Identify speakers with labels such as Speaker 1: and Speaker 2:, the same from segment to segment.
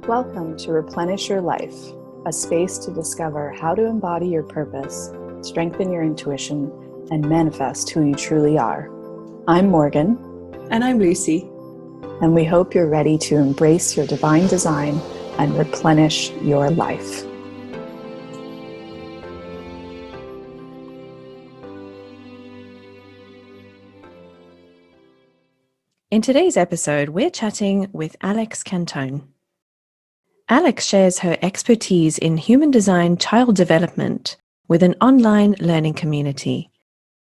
Speaker 1: Welcome to Replenish Your Life, a space to discover how to embody your purpose, strengthen your intuition, and manifest who you truly are. I'm Morgan.
Speaker 2: And I'm Lucy.
Speaker 1: And we hope you're ready to embrace your divine design and replenish your life.
Speaker 2: In today's episode, we're chatting with Alex Cantone. Alex shares her expertise in human design child development with an online learning community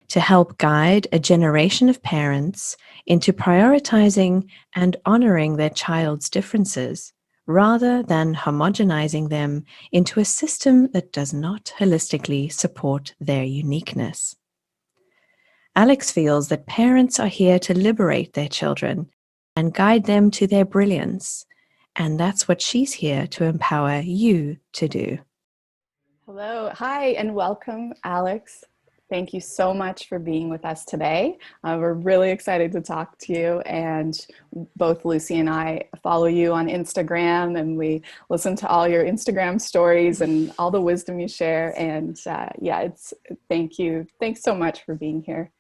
Speaker 2: to help guide a generation of parents into prioritizing and honoring their child's differences rather than homogenizing them into a system that does not holistically support their uniqueness. Alex feels that parents are here to liberate their children and guide them to their brilliance. And that's what she's here to empower you to do.
Speaker 1: Hello, hi, and welcome, Alex. Thank you so much for being with us today. We're really excited to talk to you, and both Lucy and I follow you on Instagram, and we listen to all your Instagram stories and all the wisdom you share. And thank you. Thanks so much for being here.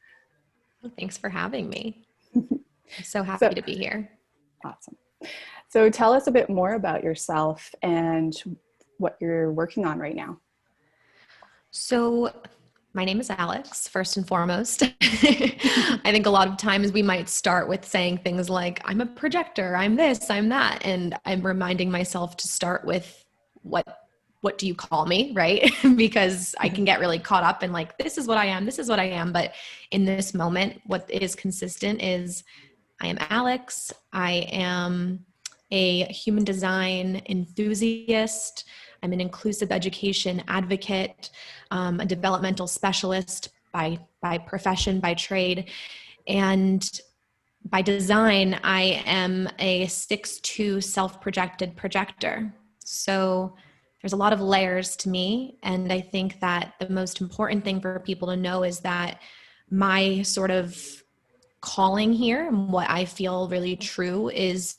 Speaker 3: Well, thanks for having me. I'm so happy to be here.
Speaker 1: Awesome. So tell us a bit more about yourself and what you're working on right now.
Speaker 3: So my name is Alex, first and foremost. I think a lot of times we might start with saying things like, I'm a projector, I'm this, I'm that. And I'm reminding myself to start with what do you call me, right? Because I can get really caught up in like, this is what I am, this is what I am. But in this moment, what is consistent is I am Alex. I am a human design enthusiast. I'm an inclusive education advocate, a developmental specialist by profession, by trade. And by design, I am a 6'2" self-projected projector. So there's a lot of layers to me. And I think that the most important thing for people to know is that my sort of calling here and what I feel really true is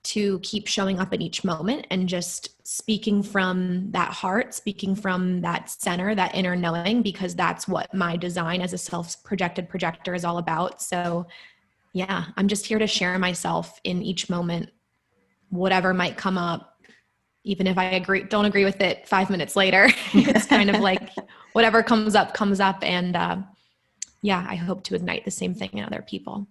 Speaker 3: to keep showing up in each moment and just speaking from that heart, speaking from that center, that inner knowing, because that's what my design as a self-projected projector is all about. So yeah, I'm just here to share myself in each moment, whatever might come up, even if I don't agree with it 5 minutes later. It's kind of like whatever comes up. And I hope to ignite the same thing in other people.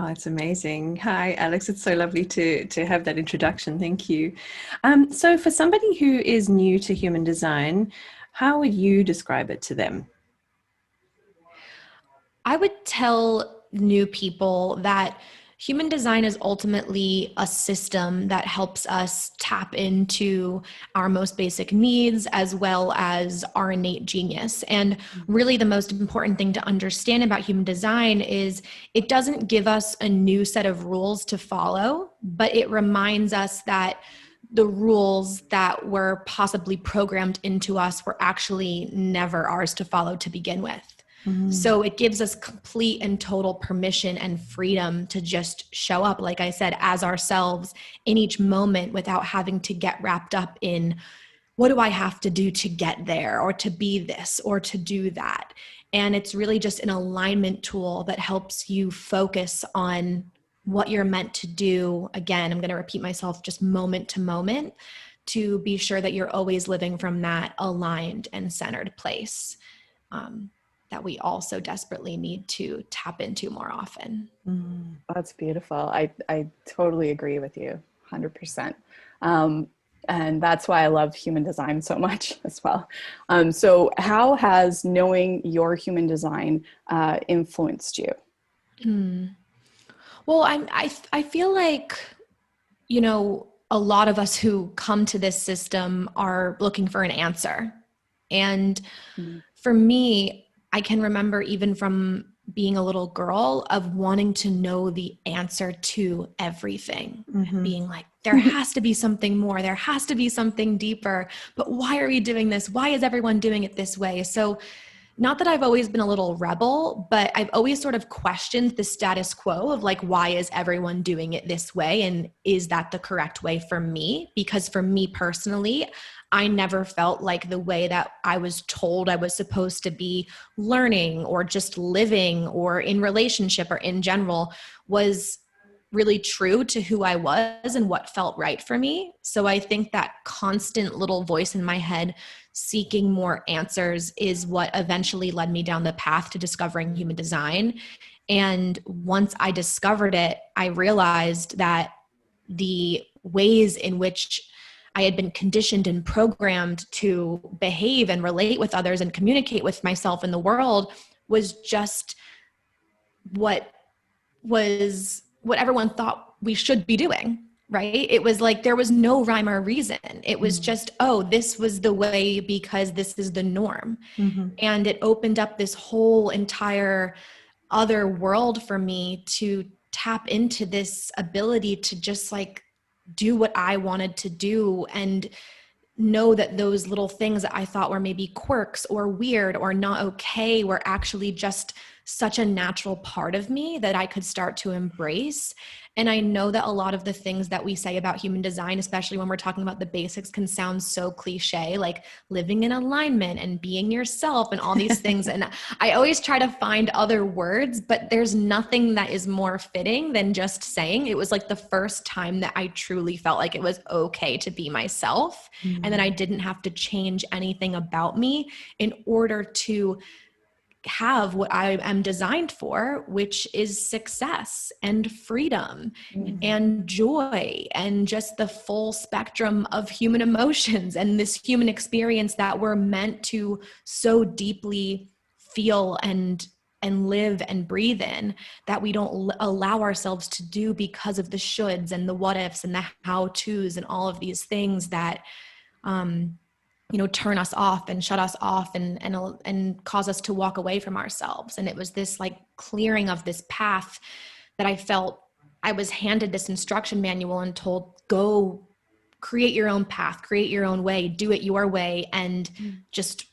Speaker 2: Oh, it's amazing. Hi, Alex. It's so lovely to have that introduction. Thank you. So for somebody who is new to human design, how would you describe it to them?
Speaker 3: I would tell new people that human design is ultimately a system that helps us tap into our most basic needs as well as our innate genius. And really the most important thing to understand about human design is it doesn't give us a new set of rules to follow, but it reminds us that the rules that were possibly programmed into us were actually never ours to follow to begin with. So it gives us complete and total permission and freedom to just show up, like I said, as ourselves in each moment without having to get wrapped up in what do I have to do to get there or to be this or to do that. And it's really just an alignment tool that helps you focus on what you're meant to do. Again, I'm going to repeat myself just moment to moment to be sure that you're always living from that aligned and centered place. That we also desperately need to tap into more often.
Speaker 1: That's beautiful. I totally agree with you 100%. And that's why I love human design so much as well. So how has knowing your human design influenced you?
Speaker 3: Well, I feel like, a lot of us who come to this system are looking for an answer. And for me, I can remember even from being a little girl of wanting to know the answer to everything, being like, there has to be something more, there has to be something deeper, but why are we doing this? Why is everyone doing it this way? So not that I've always been a little rebel, but I've always sort of questioned the status quo of like, why is everyone doing it this way? And is that the correct way for me? Because for me personally, I never felt like the way that I was told I was supposed to be learning or just living or in relationship or in general was really true to who I was and what felt right for me. So I think that constant little voice in my head seeking more answers is what eventually led me down the path to discovering human design. And once I discovered it, I realized that the ways in which I had been conditioned and programmed to behave and relate with others and communicate with myself in the world was just what what everyone thought we should be doing, right? It was like there was no rhyme or reason. It was just, oh, this was the way because this is the norm. And it opened up this whole entire other world for me to tap into this ability to just like do what I wanted to do and know that those little things that I thought were maybe quirks or weird or not okay were actually just such a natural part of me that I could start to embrace. And I know that a lot of the things that we say about human design, especially when we're talking about the basics, can sound so cliche, like living in alignment and being yourself and all these things. And I always try to find other words, but there's nothing that is more fitting than just saying it was like the first time that I truly felt like it was okay to be myself and that I didn't have to change anything about me in order to have what I am designed for, which is success and freedom and joy and just the full spectrum of human emotions and this human experience that we're meant to so deeply feel and live and breathe in, that we don't allow ourselves to do because of the shoulds and the what ifs and the how to's and all of these things that turn us off and shut us off and cause us to walk away from ourselves. And it was this like clearing of this path that I felt I was handed this instruction manual and told, go create your own path, create your own way, do it your way, and just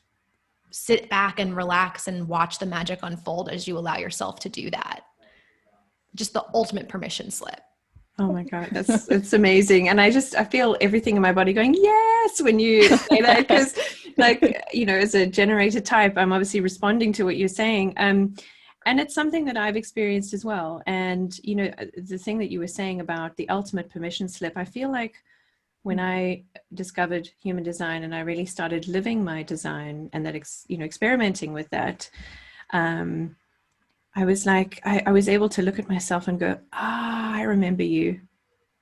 Speaker 3: sit back and relax and watch the magic unfold as you allow yourself to do that. Just the ultimate permission slip.
Speaker 2: Oh my God, it's amazing. And I feel everything in my body going, yes, when you say that, because as a generator type, I'm obviously responding to what you're saying. And it's something that I've experienced as well. And, the thing that you were saying about the ultimate permission slip, I feel like when I discovered human design and I really started living my design and that, experimenting with that, I was like, I was able to look at myself and go, I remember you.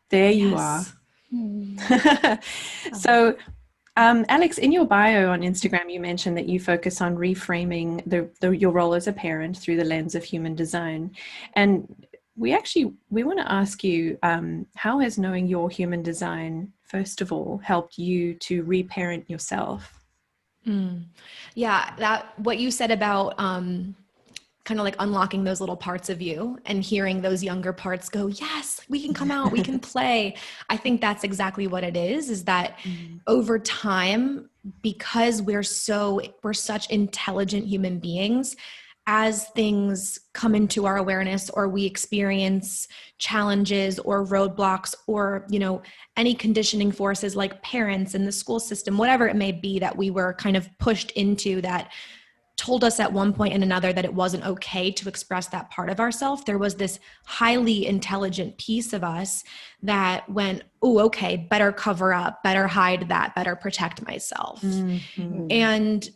Speaker 2: There you are. So, Alex, in your bio on Instagram, you mentioned that you focus on reframing your role as a parent through the lens of human design. And we want to ask you, how has knowing your human design, first of all, helped you to reparent yourself?
Speaker 3: Yeah, that what you said about kind of like unlocking those little parts of you and hearing those younger parts go, yes, we can come out, we can play. I think that's exactly what it is that over time, because we're such intelligent human beings, as things come into our awareness or we experience challenges or roadblocks or, any conditioning forces like parents and the school system, whatever it may be that we were kind of pushed into that told us at one point and another that it wasn't okay to express that part of ourselves, there was this highly intelligent piece of us that went, oh, okay, better cover up, better hide that, better protect myself. And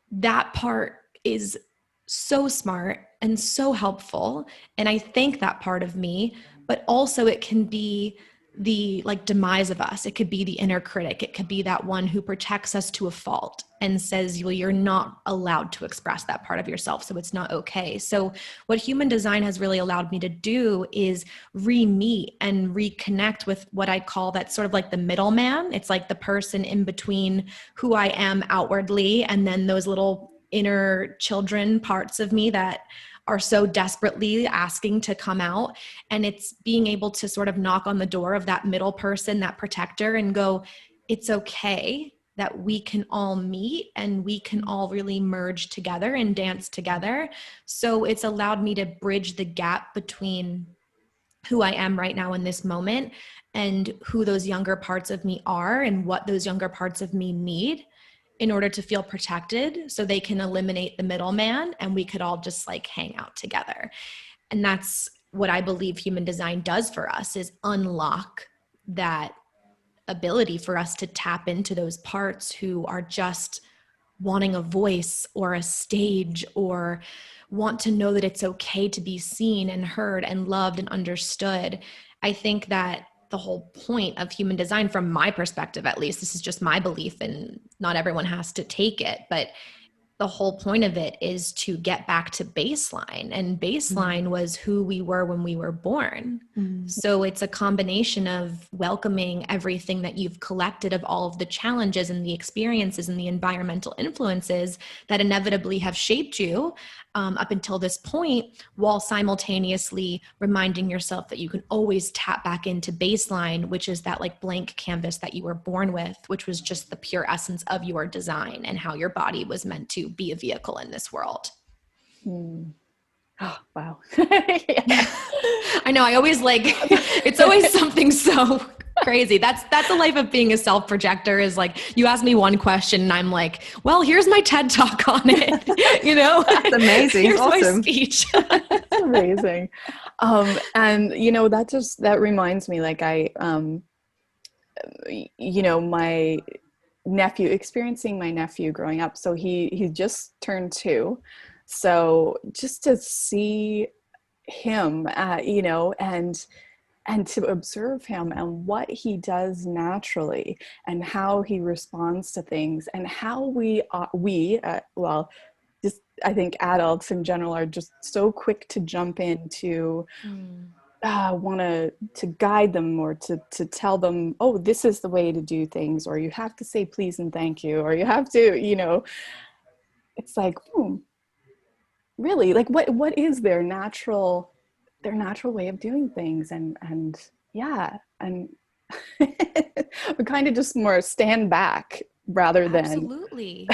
Speaker 3: that part is so smart and so helpful. And I thank that part of me, but also it can be the demise of us. It could be the inner critic. It could be that one who protects us to a fault and says, well, you're not allowed to express that part of yourself, so it's not okay. So what human design has really allowed me to do is re-meet and reconnect with what I call that sort of like the middleman. It's like the person in between who I am outwardly and then those little inner children parts of me that are so desperately asking to come out. And it's being able to sort of knock on the door of that middle person, that protector, and go, it's okay that we can all meet and we can all really merge together and dance together. So it's allowed me to bridge the gap between who I am right now in this moment and who those younger parts of me are and what those younger parts of me need in order to feel protected, so they can eliminate the middleman and we could all just like hang out together. And that's what I believe human design does for us, is unlock that ability for us to tap into those parts who are just wanting a voice or a stage, or want to know that it's okay to be seen and heard and loved and understood. I think that the whole point of human design, from my perspective, at least, this is just my belief and not everyone has to take it, but the whole point of it is to get back to baseline. And baseline was who we were when we were born. So it's a combination of welcoming everything that you've collected of all of the challenges and the experiences and the environmental influences that inevitably have shaped you up until this point, while simultaneously reminding yourself that you can always tap back into baseline, which is that like blank canvas that you were born with, which was just the pure essence of your design and how your body was meant to be a vehicle in this world.
Speaker 1: Oh, wow.
Speaker 3: I know. I always like, it's always something so crazy. That's the life of being a self-projector, is like, you ask me one question and I'm like, well, here's my TED talk on it. You know,
Speaker 2: That's amazing.
Speaker 3: Here's
Speaker 2: Awesome.
Speaker 3: my speech.
Speaker 1: That's amazing. And you know, that reminds me, like you know, my experiencing my nephew growing up. So he just turned 2. So just to see him, you know, and to observe him and what he does naturally and how he responds to things, and how well, just I think adults in general are just so quick to jump into want to guide them, or to tell them, oh, this is the way to do things, or you have to say please and thank you, or you have to, you know, it's like, really, like what is their natural way of doing things, and yeah, and we kind of just more stand back rather than
Speaker 3: Absolutely.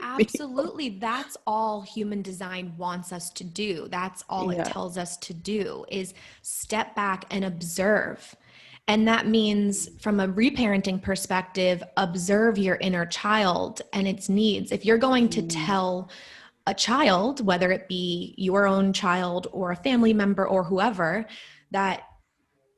Speaker 3: Absolutely. That's all human design wants us to do. That's all it tells us to do, is step back and observe. And that means, from a reparenting perspective, observe your inner child and its needs. If you're going to tell a child, whether it be your own child or a family member or whoever, that,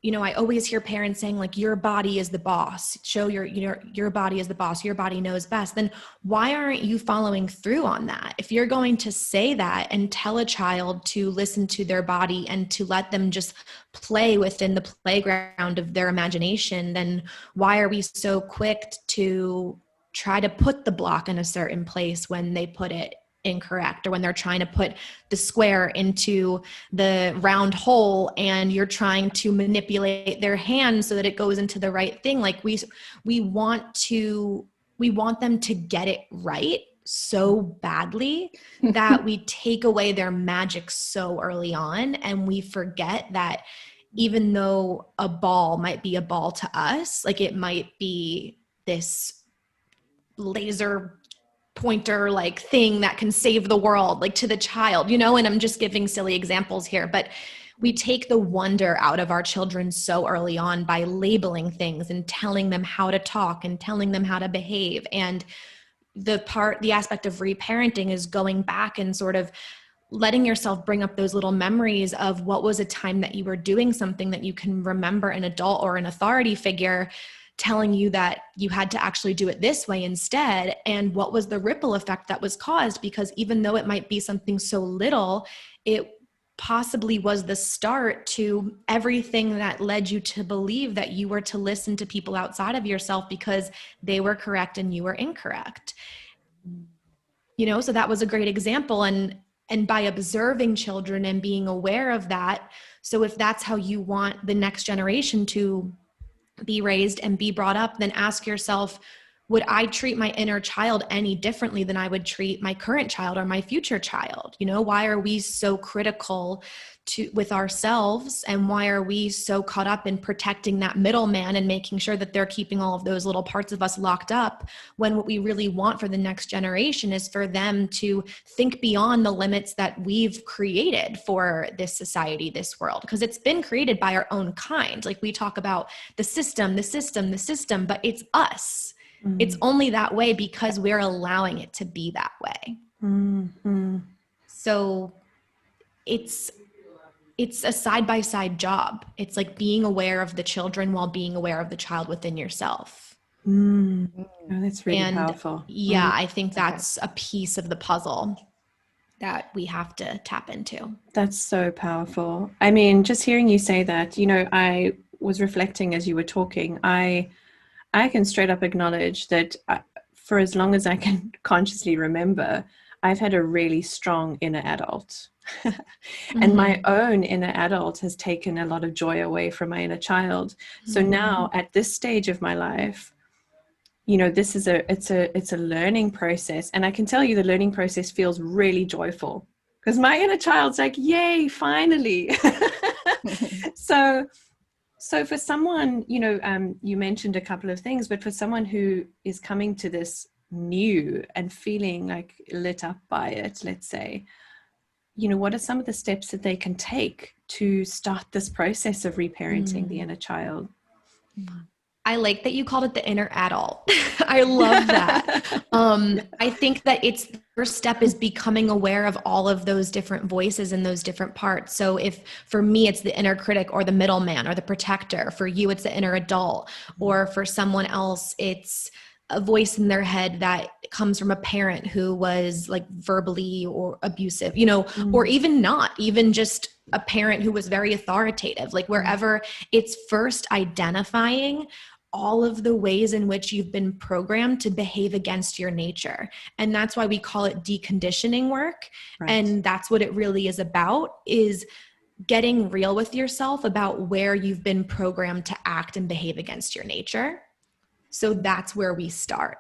Speaker 3: you know, I always hear parents saying like, your body is the boss, show your body is the boss, your body knows best. Then why aren't you following through on that? If you're going to say that and tell a child to listen to their body and to let them just play within the playground of their imagination, then why are we so quick to try to put the block in a certain place when they put it incorrect, or when they're trying to put the square into the round hole and you're trying to manipulate their hand so that it goes into the right thing? Like we want them to get it right so badly that we take away their magic so early on, and we forget that even though a ball might be a ball to us, like it might be this laser pointer like thing that can save the world, like to the child, you know, and I'm just giving silly examples here, but we take the wonder out of our children so early on by labeling things and telling them how to talk and telling them how to behave. And the aspect of reparenting is going back and sort of letting yourself bring up those little memories of what was a time that you were doing something that you can remember an adult or an authority figure telling you that you had to actually do it this way instead, and what was the ripple effect that was caused, because even though it might be something so little, it possibly was the start to everything that led you to believe that you were to listen to people outside of yourself because they were correct and you were incorrect. You know, so that was a great example. And by observing children and being aware of that, so if that's how you want the next generation to be raised and be brought up, then ask yourself, would I treat my inner child any differently than I would treat my current child or my future child? You know, why are we so critical with ourselves, and why are we so caught up in protecting that middleman and making sure that they're keeping all of those little parts of us locked up, when what we really want for the next generation is for them to think beyond the limits that we've created for this society, this world, because it's been created by our own kind. Like, we talk about the system, but it's us. It's only that way because we're allowing it to be that way. So it's a side-by-side job. It's like being aware of the children while being aware of the child within yourself.
Speaker 2: Oh, that's really powerful.
Speaker 3: Yeah, I think that's a piece of the puzzle that we have to tap into.
Speaker 2: That's so powerful. I mean, just hearing you say that, you know, I was reflecting as you were talking. I can straight up acknowledge that for as long as I can consciously remember, I've had a really strong inner adult. And my own inner adult has taken a lot of joy away from my inner child. So now at this stage of my life, you know, this is it's a learning process. And I can tell you the learning process feels really joyful because my inner child's like, yay, finally. So for someone, you know, you mentioned a couple of things, but for someone who is coming to this new and feeling like lit up by it, let's say, you know, what are some of the steps that they can take to start this process of reparenting the inner child?
Speaker 3: I like that you called it the inner adult. I love that. I think that it's the first step is becoming aware of all of those different voices and those different parts. So if for me, it's the inner critic or the middleman or the protector, for you, it's the inner adult, or for someone else, it's a voice in their head that comes from a parent who was like verbally or abusive, you know, or even not, even just a parent who was very authoritative, like wherever. It's first identifying all of the ways in which you've been programmed to behave against your nature. And that's why we call it deconditioning work. Right. And that's what it really is about, is getting real with yourself about where you've been programmed to act and behave against your nature. So that's where we start.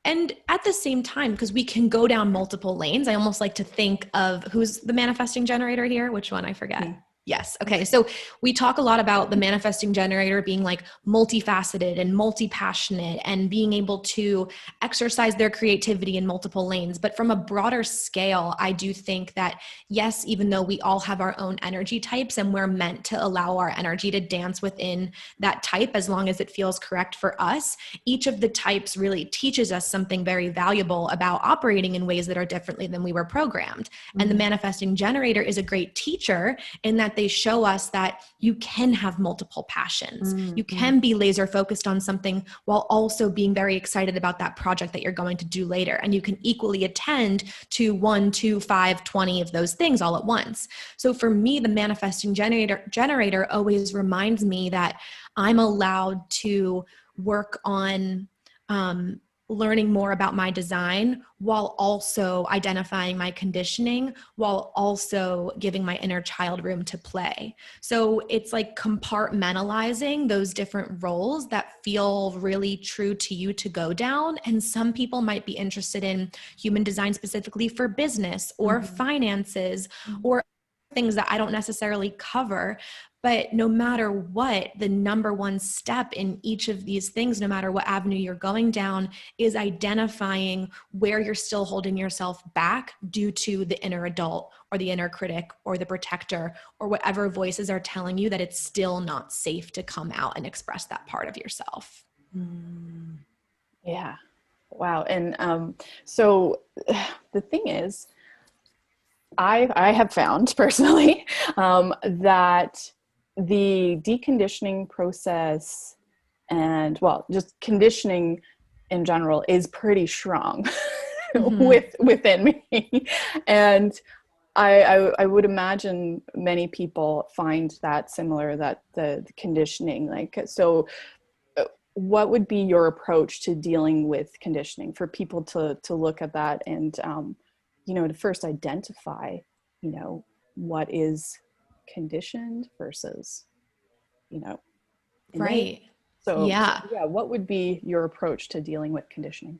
Speaker 3: And at the same time, because we can go down multiple lanes, I almost like to think of who's the manifesting generator here? Which one? I forget. Mm-hmm. Yes. Okay. So we talk a lot about the manifesting generator being like multifaceted and multi-passionate and being able to exercise their creativity in multiple lanes. But from a broader scale, I do think that, yes, even though we all have our own energy types and we're meant to allow our energy to dance within that type as long as it feels correct for us, each of the types really teaches us something very valuable about operating in ways that are differently than we were programmed. Mm-hmm. And the manifesting generator is a great teacher in that they show us that you can have multiple passions. Mm-hmm. You can be laser focused on something while also being very excited about that project that you're going to do later. And you can equally attend to 1, 2, 5, 20 of those things all at once. So for me, the manifesting generator always reminds me that I'm allowed to work on learning more about my design while also identifying my conditioning, while also giving my inner child room to play. So it's like compartmentalizing those different roles that feel really true to you to go down. And some people might be interested in human design specifically for business or finances or things that I don't necessarily cover. But no matter what, the number one step in each of these things, no matter what avenue you're going down, is identifying where you're still holding yourself back due to the inner adult or the inner critic or the protector or whatever voices are telling you that it's still not safe to come out and express that part of yourself.
Speaker 1: Yeah. Wow. And so the thing is, I have found personally that the deconditioning process and, well, just conditioning in general is pretty strong within me. And I would imagine many people find that similar, that the conditioning, like, so what would be your approach to dealing with conditioning for people to look at that and, you know, to first identify, you know, what is conditioned versus, you know,
Speaker 3: right.
Speaker 1: So
Speaker 3: yeah,
Speaker 1: what would be your approach to dealing with conditioning?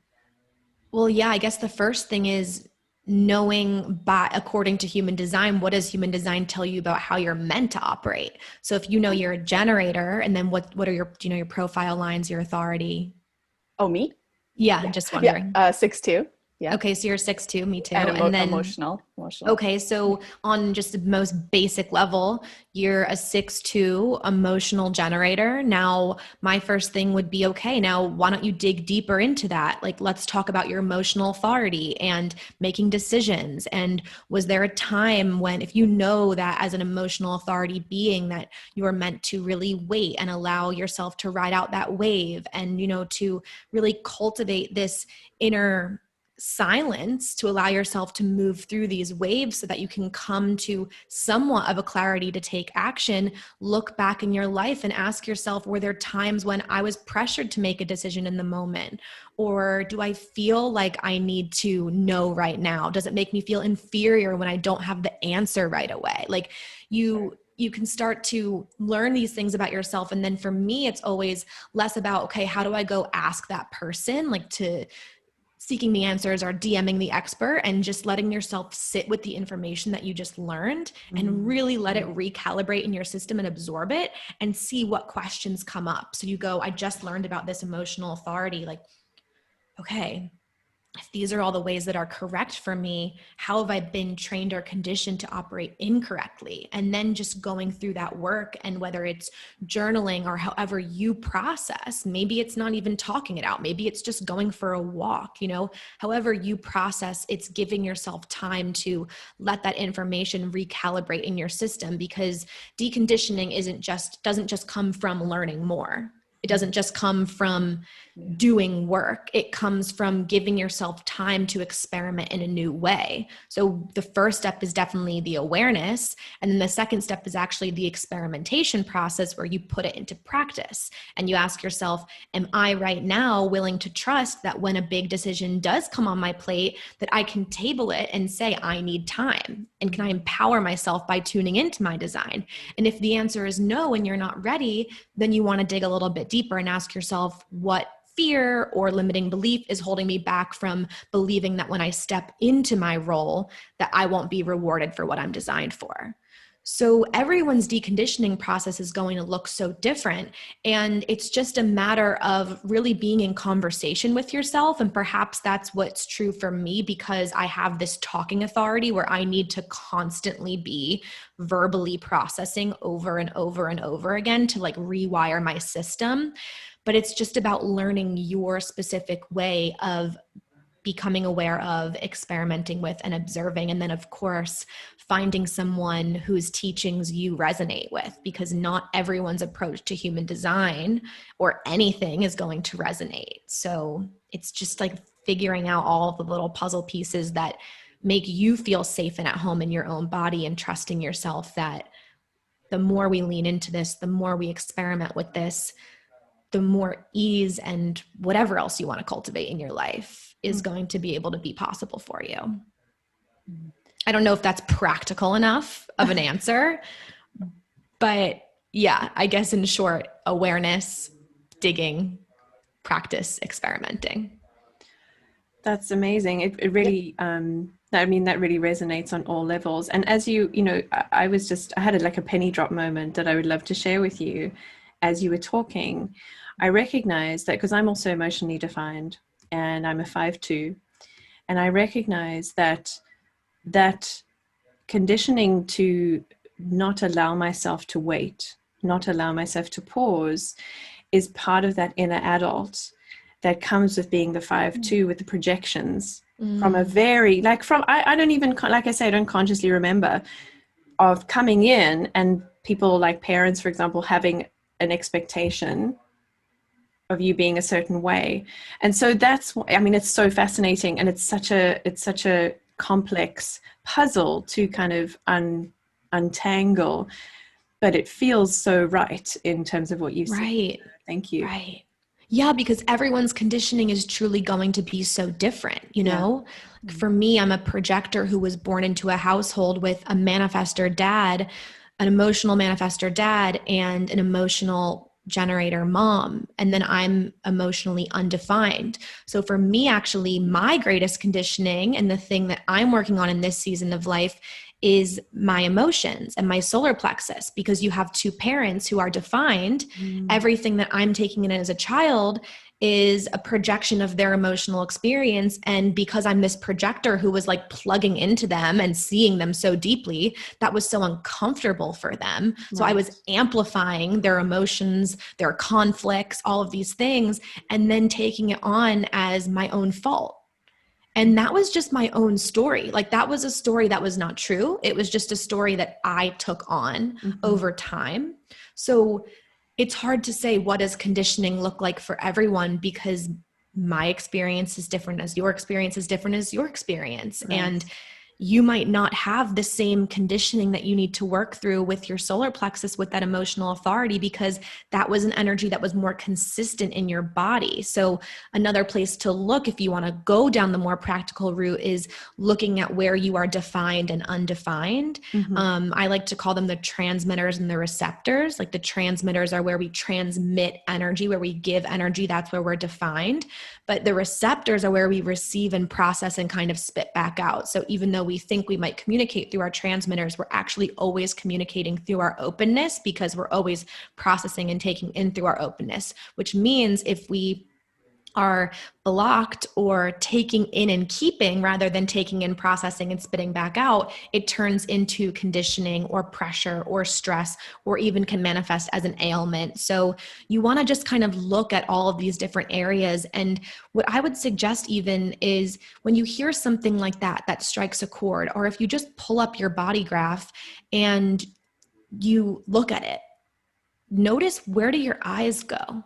Speaker 3: Well, yeah, I guess the first thing is knowing according to human design, what does human design tell you about how you're meant to operate? So if you know you're a generator, and then what are your, do you know your profile lines, your authority?
Speaker 1: Oh, me?
Speaker 3: Yeah,
Speaker 1: Yeah.
Speaker 3: just wondering.
Speaker 1: 6'2". Yeah.
Speaker 3: Okay, so you're 6'2", me too.
Speaker 1: And
Speaker 3: And then
Speaker 1: emotional.
Speaker 3: okay, so on just the most basic level, you're a 6'2" emotional generator. Now, my first thing would be, okay, now why don't you dig deeper into that? Like, let's talk about your emotional authority and making decisions. And was there a time when, if you know that as an emotional authority being, that you are meant to really wait and allow yourself to ride out that wave, and, you know, to really cultivate this inner silence to allow yourself to move through these waves so that you can come to somewhat of a clarity to take action. Look back in your life and ask yourself, were there times when I was pressured to make a decision in the moment? Or do I feel like I need to know right now? Does it make me feel inferior when I don't have the answer right away? Like, you can start to learn these things about yourself. And then for me, it's always less about, okay, how do I go ask that person, like to seeking the answers or DMing the expert, and just letting yourself sit with the information that you just learned and really let it recalibrate in your system and absorb it and see what questions come up. So you go, I just learned about this emotional authority. Like, okay, if these are all the ways that are correct for me, how have I been trained or conditioned to operate incorrectly? And then just going through that work, and whether it's journaling or however you process, maybe it's not even talking it out. Maybe it's just going for a walk, you know, however you process, it's giving yourself time to let that information recalibrate in your system, because deconditioning doesn't just come from learning more. It doesn't just come from doing work. It comes from giving yourself time to experiment in a new way. So the first step is definitely the awareness. And then the second step is actually the experimentation process, where you put it into practice and you ask yourself, am I right now willing to trust that when a big decision does come on my plate, that I can table it and say, I need time? And can I empower myself by tuning into my design? And if the answer is no, and you're not ready, then you want to dig a little bit deeper and ask yourself, what fear or limiting belief is holding me back from believing that when I step into my role, that I won't be rewarded for what I'm designed for? So everyone's deconditioning process is going to look so different. And it's just a matter of really being in conversation with yourself. And perhaps that's what's true for me, because I have this talking authority where I need to constantly be verbally processing over and over and over again to like rewire my system. But it's just about learning your specific way of becoming aware of, experimenting with, and observing. And then, of course, finding someone whose teachings you resonate with, because not everyone's approach to human design or anything is going to resonate. So it's just like figuring out all the little puzzle pieces that make you feel safe and at home in your own body, and trusting yourself that the more we lean into this, the more we experiment with this, the more ease and whatever else you want to cultivate in your life is going to be able to be possible for you. I don't know if that's practical enough of an answer, but yeah, I guess in short, awareness, digging, practice, experimenting.
Speaker 2: That's amazing. It really, I mean, that really resonates on all levels. And as you know, I had like a penny drop moment that I would love to share with you as you were talking. I recognize that, because I'm also emotionally defined, and I'm a 5'2", and I recognize that conditioning to not allow myself to wait, not allow myself to pause, is part of that inner adult that comes with being the 5'2", with the projections from a very, I don't even, like I say, I don't consciously remember of coming in and people like parents, for example, having an expectation of you being a certain way. And so that's, I mean, it's so fascinating, and it's such a complex puzzle to kind of untangle, but it feels so right in terms of what you said.
Speaker 3: Right.
Speaker 2: Thank you.
Speaker 3: Right. Yeah, because everyone's conditioning is truly going to be so different, you know? Yeah. For me, I'm a projector who was born into a household with a manifestor dad, an emotional manifestor dad, and an emotional generator mom, and then I'm emotionally undefined. So for me, actually, my greatest conditioning and the thing that I'm working on in this season of life is my emotions and my solar plexus, because you have two parents who are defined. Everything that I'm taking in as a child is a projection of their emotional experience. And because I'm this projector who was like plugging into them and seeing them so deeply, that was so uncomfortable for them. So I was amplifying their emotions, their conflicts, all of these things, and then taking it on as my own fault. And that was just my own story. Like, that was a story that was not true. It was just a story that I took on over time. So it's hard to say what does conditioning look like for everyone, because my experience is different as your experience is different as your experience.
Speaker 1: Right.
Speaker 3: And you might not have the same conditioning that you need to work through with your solar plexus, with that emotional authority, because that was an energy that was more consistent in your body. So another place to look, if you want to go down the more practical route, is looking at where you are defined and undefined. I like to call them the transmitters and the receptors. Like, the transmitters are where we transmit energy, where we give energy. That's where we're defined. But the receptors are where we receive and process and kind of spit back out. So even though we think we might communicate through our transmitters, we're actually always communicating through our openness, because we're always processing and taking in through our openness, which means if we are blocked or taking in and keeping rather than taking in, processing, and spitting back out, it turns into conditioning or pressure or stress, or even can manifest as an ailment. So you want to just kind of look at all of these different areas. And what I would suggest even is, when you hear something like that, that strikes a chord, or if you just pull up your body graph and you look at it, notice, where do your eyes go?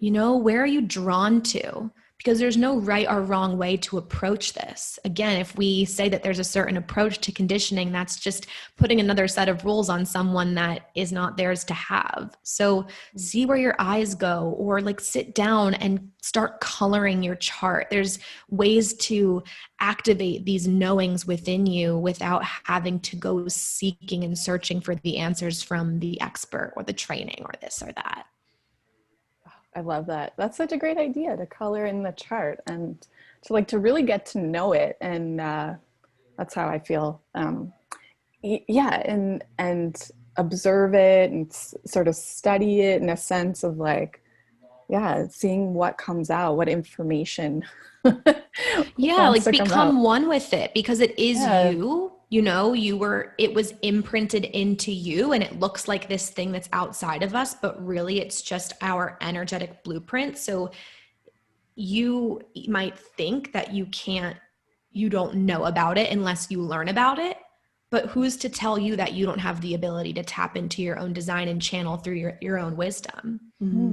Speaker 3: You know, where are you drawn to? Because there's no right or wrong way to approach this. Again, if we say that there's a certain approach to conditioning, that's just putting another set of rules on someone that is not theirs to have. So see where your eyes go, or like sit down and start coloring your chart. There's ways to activate these knowings within you without having to go seeking and searching for the answers from the expert or the training or this or that.
Speaker 1: I love that. That's such a great idea, to color in the chart and to really get to know it. And that's how I feel. Yeah. And observe it and sort of study it in a sense of like, yeah, seeing what comes out, what information
Speaker 3: Yeah,
Speaker 1: wants
Speaker 3: like
Speaker 1: to come out.
Speaker 3: become one with it, because it is
Speaker 1: Yeah.
Speaker 3: you, it was imprinted into you, and it looks like this thing that's outside of us, but really it's just our energetic blueprint. So you might think that you don't know about it unless you learn about it. But who's to tell you that you don't have the ability to tap into your own design and channel through your own wisdom?
Speaker 1: Mm-hmm.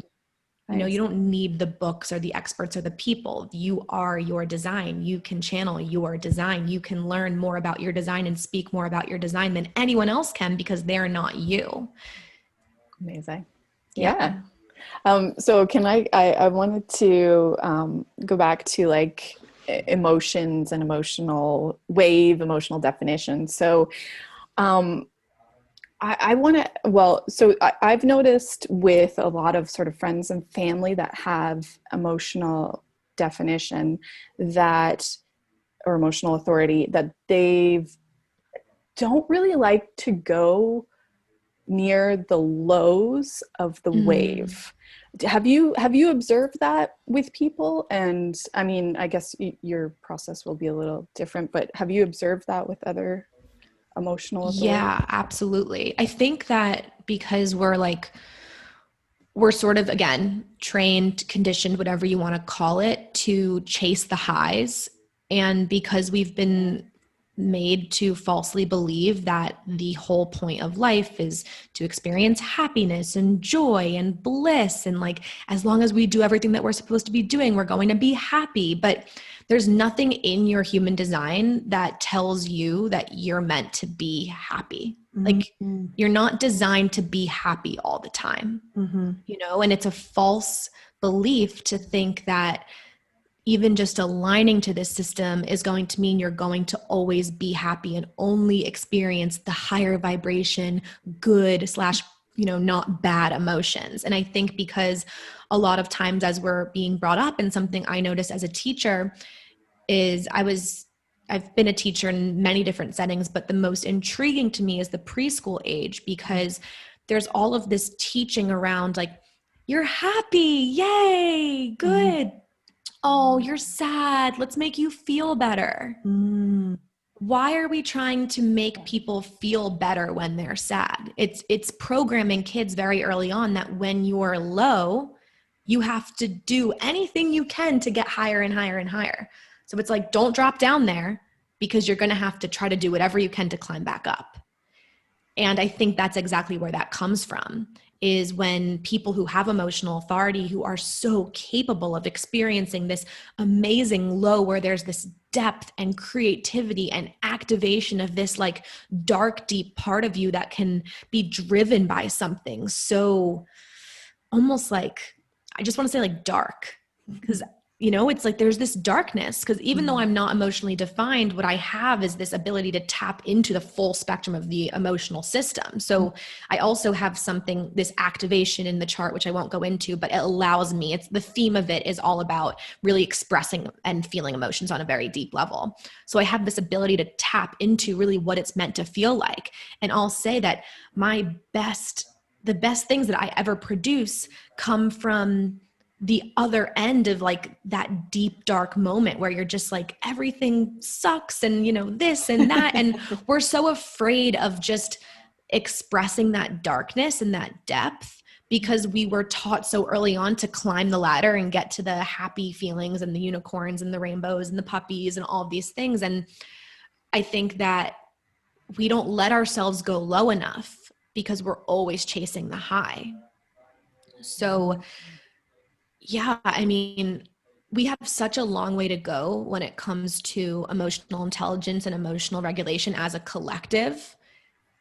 Speaker 3: You know,
Speaker 1: Nice.
Speaker 3: you don't need the books or the experts or the people. You are your design. You can channel your design. You can learn more about your design and speak more about your design than anyone else can, because they're not you.
Speaker 1: Amazing.
Speaker 3: Yeah.
Speaker 1: Yeah. So can I wanted to go back to like emotions and emotional definition. So I want to, well, so I've noticed with a lot of sort of friends and family that have emotional definition that, or emotional authority, that they don't really like to go near the lows of the wave. Have you observed that with people? And I mean, I guess your process will be a little different, but have you observed that with other emotional authority?
Speaker 3: Yeah, absolutely. I think that because we're sort of, again, trained, conditioned, whatever you want to call it, to chase the highs. And because we've been made to falsely believe that the whole point of life is to experience happiness and joy and bliss. And like, as long as we do everything that we're supposed to be doing, we're going to be happy. But there's nothing in your human design that tells you that you're meant to be happy. Like, you're not designed to be happy all the time, and it's a false belief to think that even just aligning to this system is going to mean you're going to always be happy and only experience the higher vibration, good slash not bad emotions. And I think because a lot of times as we're being brought up, and something I noticed as a teacher is I've been a teacher in many different settings, but the most intriguing to me is the preschool age, because there's all of this teaching around like, you're happy, yay, good. Oh, you're sad, let's make you feel better. Why are we trying to make people feel better when they're sad? It's programming kids very early on that when you're low, you have to do anything you can to get higher and higher and higher. So it's like, don't drop down there, because you're going to have to try to do whatever you can to climb back up. And I think that's exactly where that comes from, is when people who have emotional authority, who are so capable of experiencing this amazing low where there's this depth and creativity and activation of this like dark, deep part of you that can be driven by something so almost like, I just want to say like dark, because it's like there's this darkness, because even though I'm not emotionally defined, what I have is this ability to tap into the full spectrum of the emotional system. So I also have this activation in the chart, which I won't go into, but it allows me, it's the theme of it is all about really expressing and feeling emotions on a very deep level. So I have this ability to tap into really what it's meant to feel like. And I'll say that the best things that I ever produce come from the other end of like that deep, dark moment where you're just like, everything sucks and, this and that. And we're so afraid of just expressing that darkness and that depth, because we were taught so early on to climb the ladder and get to the happy feelings and the unicorns and the rainbows and the puppies and all of these things. And I think that we don't let ourselves go low enough because we're always chasing the high. So yeah, I mean, we have such a long way to go when it comes to emotional intelligence and emotional regulation as a collective.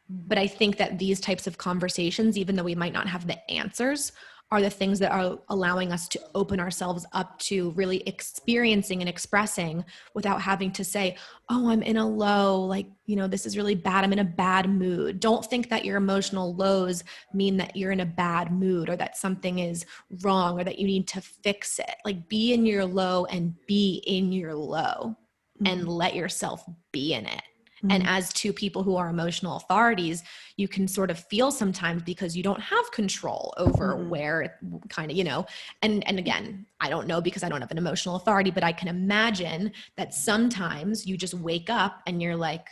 Speaker 3: But I think that these types of conversations, even though we might not have the answers, are the things that are allowing us to open ourselves up to really experiencing and expressing without having to say, oh, I'm in a low, like, this is really bad. I'm in a bad mood. Don't think that your emotional lows mean that you're in a bad mood or that something is wrong or that you need to fix it. Like, be in your low and be in your low and let yourself be in it. And as two people who are emotional authorities, you can sort of feel sometimes because you don't have control over where it kind of, and again, I don't know because I don't have an emotional authority, but I can imagine that sometimes you just wake up and you're like,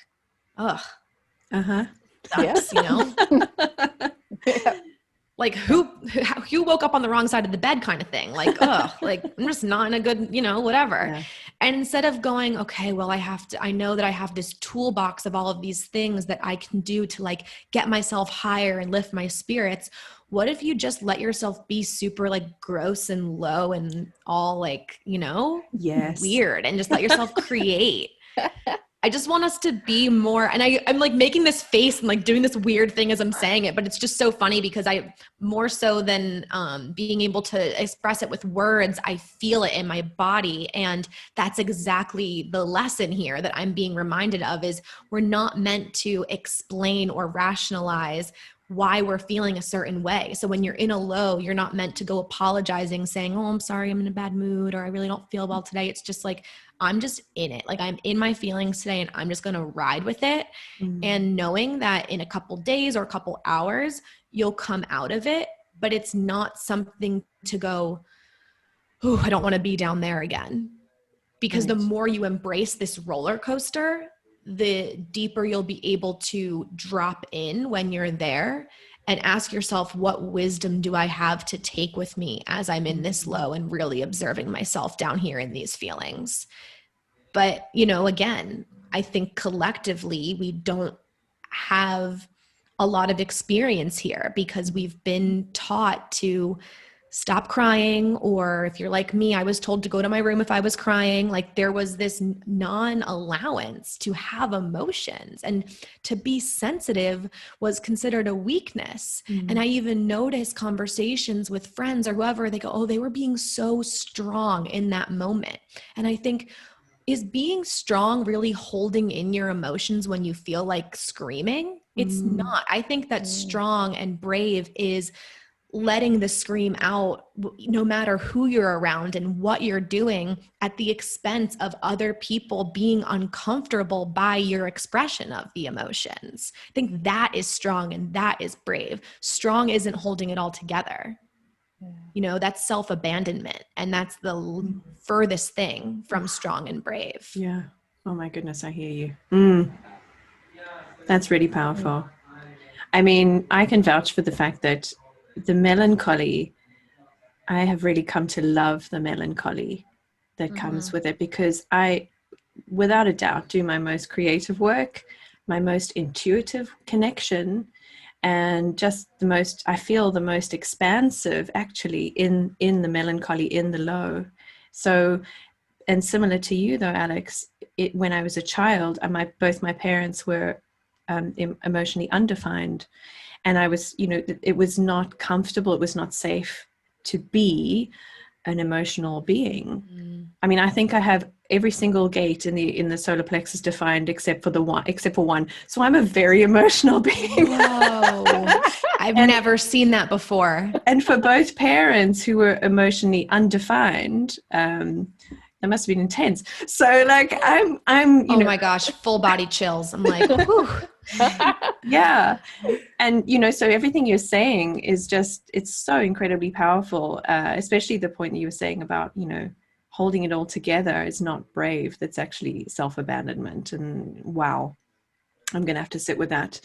Speaker 3: ugh, sucks,
Speaker 1: Yeah.
Speaker 3: Like who woke up on the wrong side of the bed kind of thing. Like, ugh, like I'm just not in a good, whatever. Yeah. And instead of going, okay, well, I know that I have this toolbox of all of these things that I can do to like get myself higher and lift my spirits. What if you just let yourself be super like gross and low and all like,
Speaker 2: yes,
Speaker 3: weird, and just let yourself create. I just want us to be more, and I'm like making this face and like doing this weird thing as I'm saying it, but it's just so funny because I, more so than being able to express it with words, I feel it in my body. And that's exactly the lesson here that I'm being reminded of, is we're not meant to explain or rationalize why we're feeling a certain way. So when you're in a low, you're not meant to go apologizing, saying, oh, I'm sorry, I'm in a bad mood, or I really don't feel well today. It's just like, I'm just in it. Like, I'm in my feelings today and I'm just going to ride with it. And knowing that in a couple days or a couple hours, you'll come out of it, but it's not something to go, oh, I don't want to be down there again. Because the more you embrace this roller coaster, the deeper you'll be able to drop in when you're there and ask yourself, what wisdom do I have to take with me as I'm in this low and really observing myself down here in these feelings? But, again, I think collectively we don't have a lot of experience here because we've been taught to stop crying, or if you're like me, I was told to go to my room if I was crying. Like, there was this non-allowance to have emotions, and to be sensitive was considered a weakness. And I even noticed conversations with friends or whoever, they go, oh, they were being so strong in that moment. And I think, is being strong really holding in your emotions when you feel like screaming? It's not. I think that strong and brave is letting the scream out, no matter who you're around and what you're doing, at the expense of other people being uncomfortable by your expression of the emotions. I think that is strong and that is brave. Strong isn't holding it all together. You know, that's self-abandonment, and that's the furthest thing from strong and brave.
Speaker 2: Yeah. Oh my goodness, I hear you. That's really powerful. I mean, I can vouch for the fact that the melancholy, I have really come to love the melancholy that comes with it, because I, without a doubt, do my most creative work, my most intuitive connection, and just the most, I feel the most expansive actually in the melancholy, in the low. So, and similar to you though, Alex, when I was a child, both my parents were emotionally undefined, and I was, it was not comfortable, it was not safe to be an emotional being. I mean, I think I have every single gate in the solar plexus defined except for one. So I'm a very emotional being.
Speaker 3: Whoa. I've never seen that before.
Speaker 2: And for both parents who were emotionally undefined, that must have been intense. So like I'm
Speaker 3: oh my gosh, full body chills. I'm like, whew.
Speaker 2: Yeah. And, so everything you're saying is just, it's so incredibly powerful, especially the point that you were saying about, holding it all together is not brave. That's actually self-abandonment. And wow, I'm going to have to sit with that.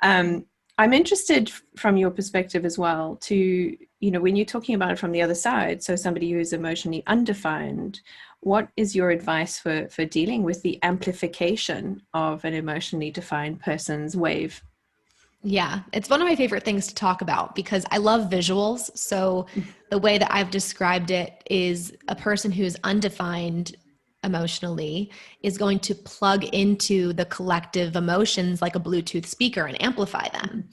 Speaker 2: I'm interested from your perspective as well to, when you're talking about it from the other side, so somebody who is emotionally undefined, what is your advice for dealing with the amplification of an emotionally defined person's wave?
Speaker 3: Yeah, it's one of my favorite things to talk about because I love visuals. So the way that I've described it is a person who's undefined emotionally is going to plug into the collective emotions like a Bluetooth speaker and amplify them.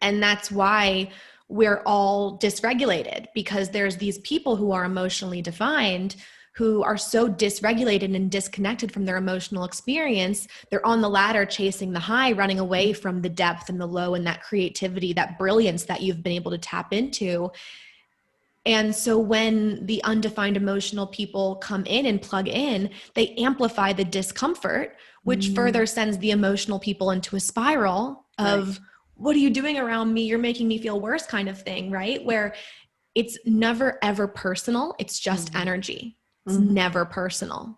Speaker 3: And that's why we're all dysregulated, because there's these people who are emotionally defined who are so dysregulated and disconnected from their emotional experience. They're on the ladder chasing the high, running away from the depth and the low and that creativity, that brilliance that you've been able to tap into. And so when the undefined emotional people come in and plug in, they amplify the discomfort, which further sends the emotional people into a spiral of, what are you doing around me? You're making me feel worse, kind of thing, right? Where it's never, ever personal. It's just energy. It's never personal.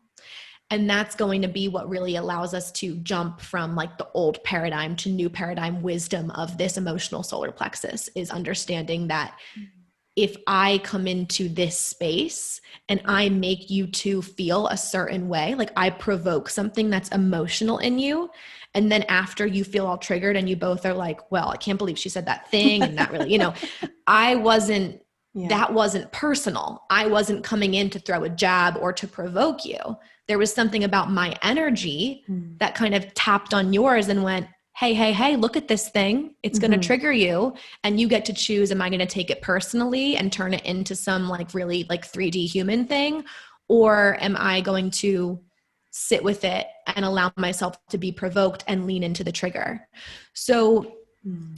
Speaker 3: And that's going to be what really allows us to jump from like the old paradigm to new paradigm wisdom of this emotional solar plexus, is understanding that if I come into this space and I make you two feel a certain way, like I provoke something that's emotional in you, and then after you feel all triggered and you both are like, well, I can't believe she said that thing. And that really, that wasn't personal. I wasn't coming in to throw a jab or to provoke you. There was something about my energy that kind of tapped on yours and went, hey, look at this thing. It's going to trigger you. And you get to choose, am I going to take it personally and turn it into some like really like 3D human thing? Or am I going to sit with it and allow myself to be provoked and lean into the trigger? So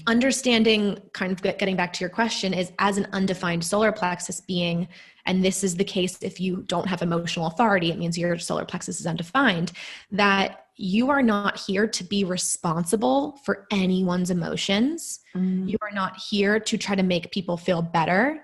Speaker 3: understanding, kind of getting back to your question, is as an undefined solar plexus being, and this is the case if you don't have emotional authority, it means your solar plexus is undefined, that you are not here to be responsible for anyone's emotions. You are not here to try to make people feel better.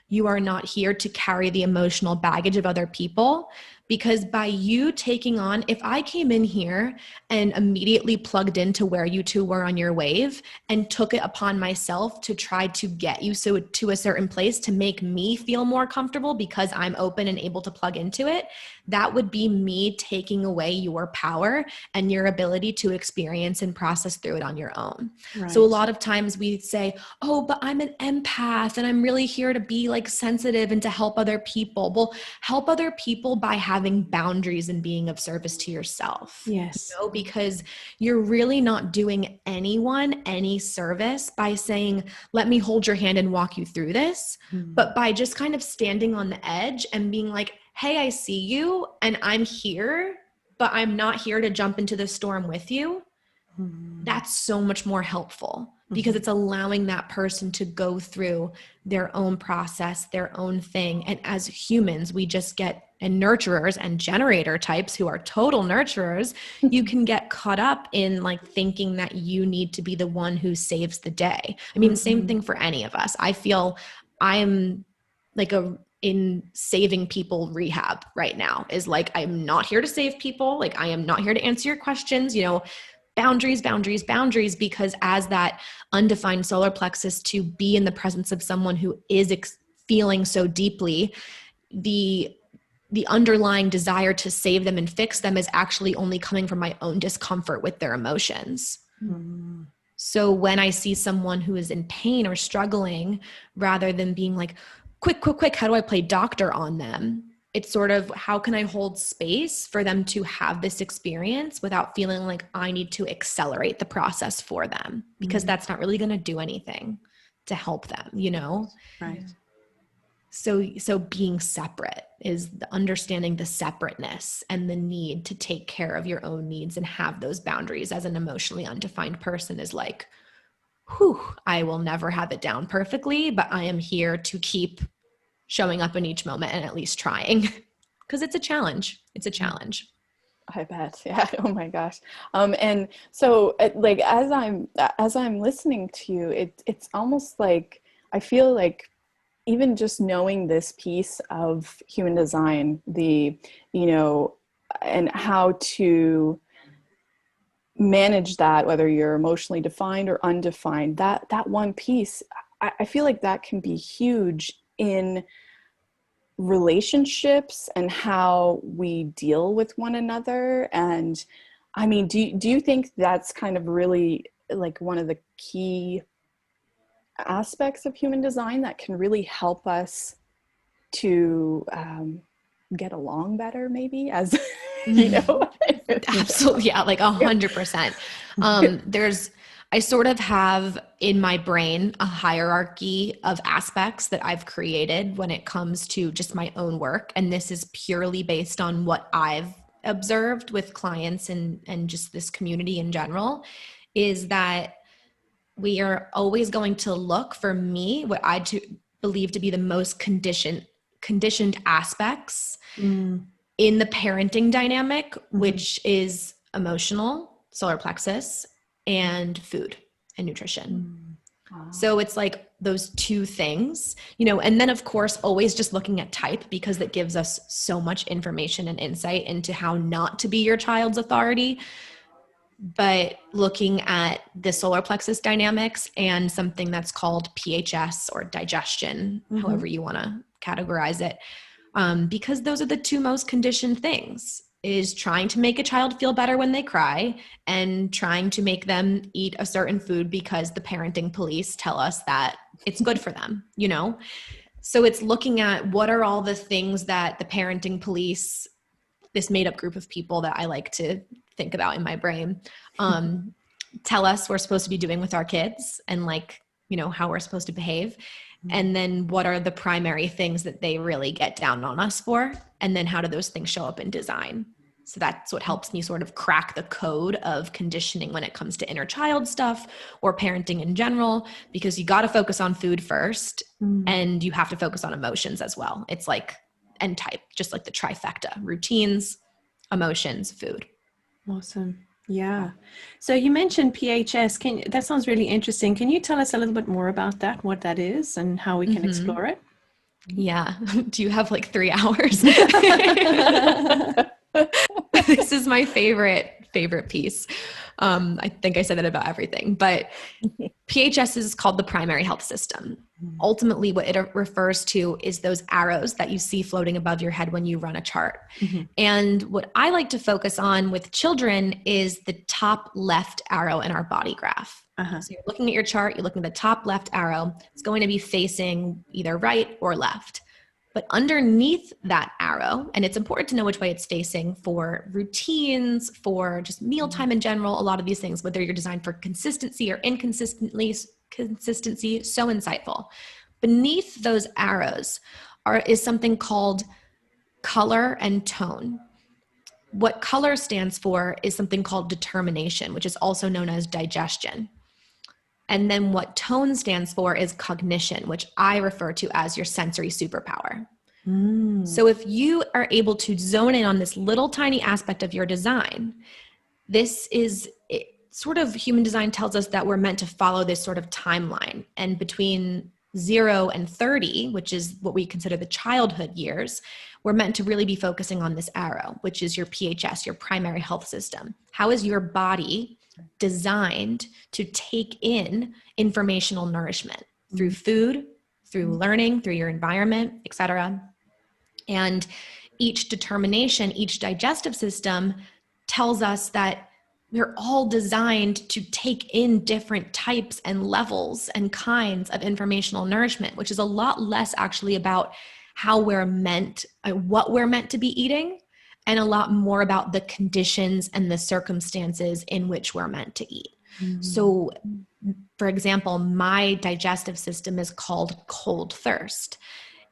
Speaker 3: You are not here to carry the emotional baggage of other people. Because by you taking on, if I came in here and immediately plugged into where you two were on your wave and took it upon myself to try to get you to a certain place to make me feel more comfortable because I'm open and able to plug into it, that would be me taking away your power and your ability to experience and process through it on your own. Right. So a lot of times we say, oh, but I'm an empath and I'm really here to be like sensitive and to help other people. Well, help other people by having boundaries and being of service to yourself.
Speaker 2: Yes.
Speaker 3: Because you're really not doing anyone any service by saying, let me hold your hand and walk you through this. But by just kind of standing on the edge and being like, hey, I see you and I'm here, but I'm not here to jump into the storm with you. that's so much more helpful because it's allowing that person to go through their own process, their own thing. And as humans, we just get, and nurturers and generator types who are total nurturers, you can get caught up in like thinking that you need to be the one who saves the day. I mean, same thing for any of us. I feel I'm like in saving people rehab right now is like, I'm not here to save people. Like, I am not here to answer your questions, you know, boundaries, boundaries, boundaries, because as that undefined solar plexus, to be in the presence of someone who is feeling so deeply, the underlying desire to save them and fix them is actually only coming from my own discomfort with their emotions. So when I see someone who is in pain or struggling, rather than being like, quick, quick, quick, how do I play doctor on them? It's sort of, how can I hold space for them to have this experience without feeling like I need to accelerate the process for them? Because that's not really going to do anything to help them, you know?
Speaker 2: Right.
Speaker 3: So being separate is understanding the separateness and the need to take care of your own needs and have those boundaries as an emotionally undefined person is like, whew, I will never have it down perfectly, but I am here to keep showing up in each moment and at least trying, because it's a challenge. It's a challenge.
Speaker 1: I bet. Yeah. Oh my gosh. And so like, as I'm listening to you, it's almost like, I feel like even just knowing this piece of human design, you know, and how to manage that, whether you're emotionally defined or undefined, that one piece, I feel like that can be huge in relationships and how we deal with one another. And I mean, do you think that's kind of really like one of the key aspects of human design that can really help us to get along better, maybe, as you know?
Speaker 3: Absolutely. Yeah. Like 100%. I sort of have in my brain a hierarchy of aspects that I've created when it comes to just my own work. And this is purely based on what I've observed with clients and just this community in general, is that we are always going to look, for me, what believe to be the most conditioned aspects in the parenting dynamic, which is emotional, solar plexus, and food and nutrition.
Speaker 1: Wow.
Speaker 3: So it's like those two things, you know, and then of course, always just looking at type, because that gives us so much information and insight into how not to be your child's authority. But looking at the solar plexus dynamics and something that's called PHS or digestion, however you want to categorize it, because those are the two most conditioned things, is trying to make a child feel better when they cry and trying to make them eat a certain food because the parenting police tell us that it's good for them, you know? So it's looking at what are all the things that the parenting police, this made up group of people that I like to think about in my brain, tell us we're supposed to be doing with our kids, and like, you know, how we're supposed to behave. And then what are the primary things that they really get down on us for? And then how do those things show up in design? So that's what helps me sort of crack the code of conditioning when it comes to inner child stuff or parenting in general, because you got to focus on food first and you have to focus on emotions as well. It's like, and type, just like the trifecta: routines, emotions, food.
Speaker 2: Awesome. Yeah. So you mentioned PHS. That sounds really interesting. Can you tell us a little bit more about that, what that is and how we can explore it?
Speaker 3: Yeah. Do you have like 3 hours? This is my favorite piece. I think I said that about everything, but PHS is called the primary health system. Ultimately, what it refers to is those arrows that you see floating above your head when you run a chart. And what I like to focus on with children is the top left arrow in our body graph. So you're looking at your chart, you're looking at the top left arrow. It's going to be facing either right or left. But underneath that arrow, and it's important to know which way it's facing for routines, for just mealtime in general, a lot of these things, whether you're designed for consistency or consistency, so insightful. Beneath those arrows is something called color and tone. what color stands for is something called determination, which is also known as digestion. And then what tone stands for is cognition, which I refer to as your sensory superpower. So if you are able to zone in on this little tiny aspect of your design, this is sort of, human design tells us that we're meant to follow this sort of timeline. And between 0 and 30, which is what we consider the childhood years, we're meant to really be focusing on this arrow, which is your PHS, your primary health system. How is your body designed to take in informational nourishment through food, through learning, through your environment, etc. And each determination, each digestive system tells us that we're all designed to take in different types and levels and kinds of informational nourishment, which is a lot less actually about how we're meant, what we're meant to be eating, and a lot more about the conditions and the circumstances in which we're meant to eat. So, for example, my digestive system is called cold thirst.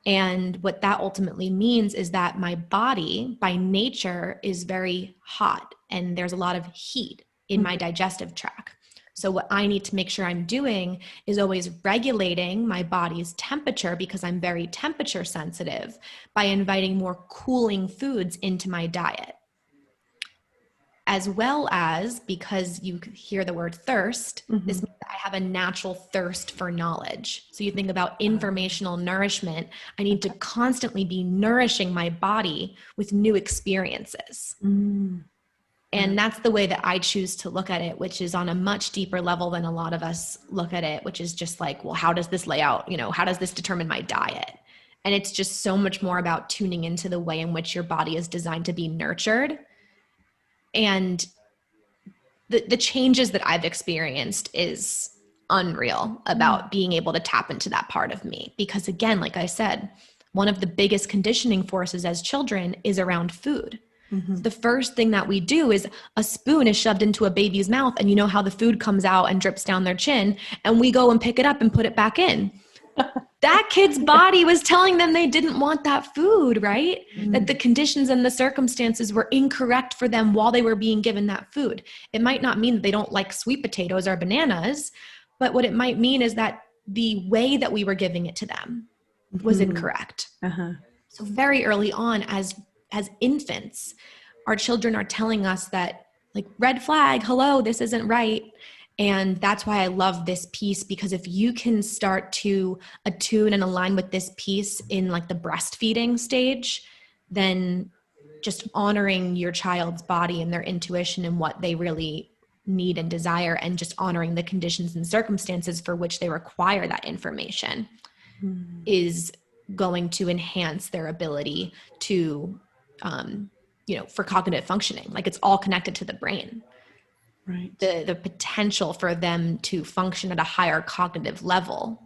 Speaker 3: And what that ultimately means is that my body by nature is very hot, and there's a lot of heat in my digestive tract. So what I need to make sure I'm doing is always regulating my body's temperature, because I'm very temperature sensitive, by inviting more cooling foods into my diet. As well as, because you hear the word thirst, this means that I have a natural thirst for knowledge. So you think about informational nourishment. I need to constantly be nourishing my body with new experiences. And that's the way that I choose to look at it, which is on a much deeper level than a lot of us look at it, which is just like, well, how does this lay out? You know, how does this determine my diet? And it's just so much more about tuning into the way in which your body is designed to be nurtured. And the changes that I've experienced is unreal about being able to tap into that part of me. Because again, like I said, one of the biggest conditioning forces as children is around food. The first thing that we do is a spoon is shoved into a baby's mouth, and you know how the food comes out and drips down their chin, and we go and pick it up and put it back in. That kid's body was telling them they didn't want that food, right? That the conditions and the circumstances were incorrect for them while they were being given that food. It might not mean that they don't like sweet potatoes or bananas, but what it might mean is that the way that we were giving it to them was incorrect. So very early on, as infants, our children are telling us that, like, red flag, hello, this isn't right. And that's why I love this piece, because if you can start to attune and align with this piece in like the breastfeeding stage, then just honoring your child's body and their intuition and what they really need and desire, and just honoring the conditions and circumstances for which they require that information is going to enhance their ability to, for cognitive functioning. Like, it's all connected to the brain.
Speaker 2: Right.
Speaker 3: The potential for them to function at a higher cognitive level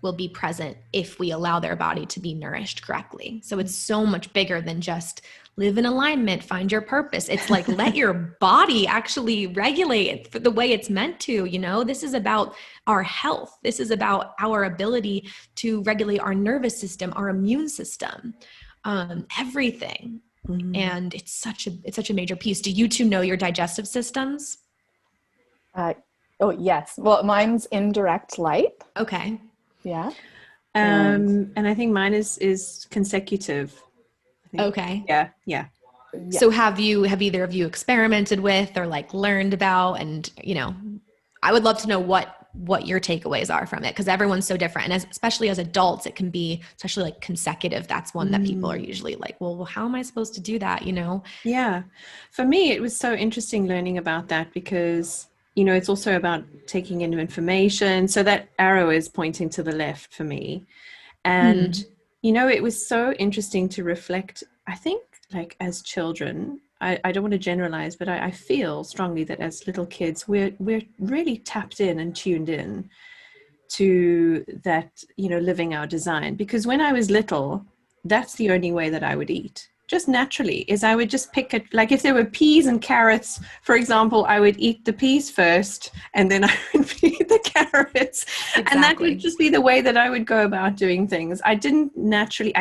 Speaker 3: will be present if we allow their body to be nourished correctly. So it's so much bigger than just live in alignment, find your purpose. It's like, let your body actually regulate it the way it's meant to. This is about our health. This is about our ability to regulate our nervous system, our immune system, everything. And it's such a major piece. Do you two know your digestive systems?
Speaker 1: Oh, yes. Well, mine's indirect light.
Speaker 3: Okay.
Speaker 1: Yeah.
Speaker 2: And I think mine is consecutive.
Speaker 3: Okay.
Speaker 2: Yeah.
Speaker 3: So have either of you experimented with or like learned about, and I would love to know what your takeaways are from it, because everyone's so different. And especially as adults, it can be, especially like consecutive. That's one that people are usually like, well, how am I supposed to do that?
Speaker 2: Yeah. For me, it was so interesting learning about that, because it's also about taking in information. So that arrow is pointing to the left for me. And, it was so interesting to reflect, I think, like as children, I don't want to generalize, but I feel strongly that as little kids, we're really tapped in and tuned in to that, living our design. Because when I was little, that's the only way that I would eat. Just naturally, is I would just pick it. Like if there were peas and carrots, for example, I would eat the peas first, and then I would eat the carrots.
Speaker 3: Exactly.
Speaker 2: And that would just be the way that I would go about doing things. I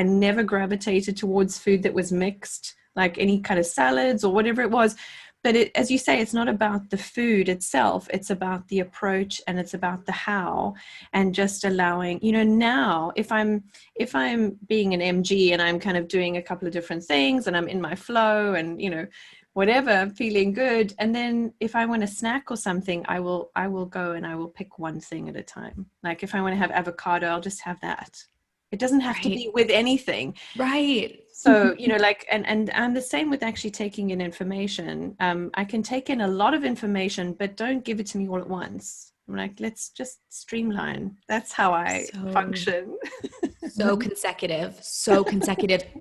Speaker 2: never gravitated towards food that was mixed like any kind of salads or whatever it was. But as you say, it's not about the food itself. It's about the approach, and it's about the how, and just allowing, now if I'm being an MG and I'm kind of doing a couple of different things and I'm in my flow and, whatever, feeling good. And then if I want a snack or something, I will go and I will pick one thing at a time. Like if I want to have avocado, I'll just have that. It doesn't have to be with anything.
Speaker 3: Right.
Speaker 2: So, like, and I'm the same with actually taking in information. I can take in a lot of information, but don't give it to me all at once. I'm like, let's just streamline. That's how I function.
Speaker 3: So consecutive.